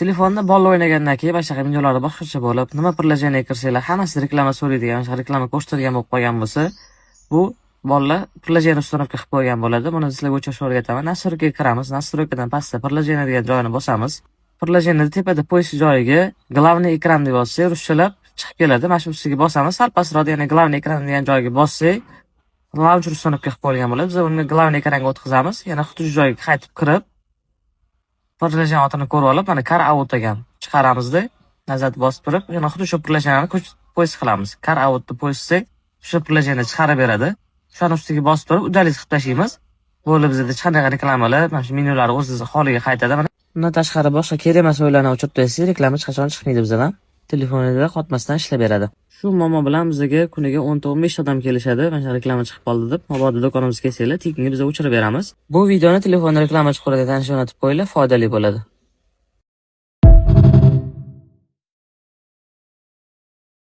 Telefonda bola o'ynagandan keyin boshqa videolarda boshqacha bo'lib, nima приложение kirsanglar, hammasi reklama so'raydigan, reklama ko'rsatadigan bo'lib qolgan bo'lsa, bu bolalar приложение установка qilib qo'ygan bo'ladi. Buni sizlarga o'chirishni o'rgataman. Настройкаga kiramiz. Настройкаdan pastda приложение degan joyini bosamiz. Приложение tepada po'yish joyiga главный ekran deb yozsak, ruschalab chiqib keladi. Mana shu ustiga bosamiz. Sal pastroqda yana главный ekran degan joyga bossak, launcher установка qilib qo'ygan bo'ladi. Biz uni главный ekranga o'tkazamiz. Yana xuddi shu joyga qaytib kirib, приложение otini ko'rib olib, mana car out degan chiqaramizda, nazarda bosib turib, yana xuddi shu приложениeni po'yish qilamiz. Car out deb po'yishsak, shu приложение chiqarib beradi. Shuni ustiga bosib turib, udalist qilib tashlaymiz. Bo'lib bizda hech qanday reklamalar, mana shu menyular o'z-o'ziga holiga qaytadi. Mana bundan tashqari boshqa kerak emas o'yinlarni o'chirib qo'ysangiz, reklama hech qachon chiqmaydi bizdan. Telefoningizda qotmasdan ishlab beradi. Shu muammo bilan bizga kuniga 10-15 odam kelishadi. Mana shu reklama chiqib qoldi deb, mabodo do'konimizga kelsanglar, tekinga biz o'chirib beramiz. Bu videoni telefonda reklama chiqib qoladigan tanishib o'rnatib qo'yinglar, foydali bo'ladi.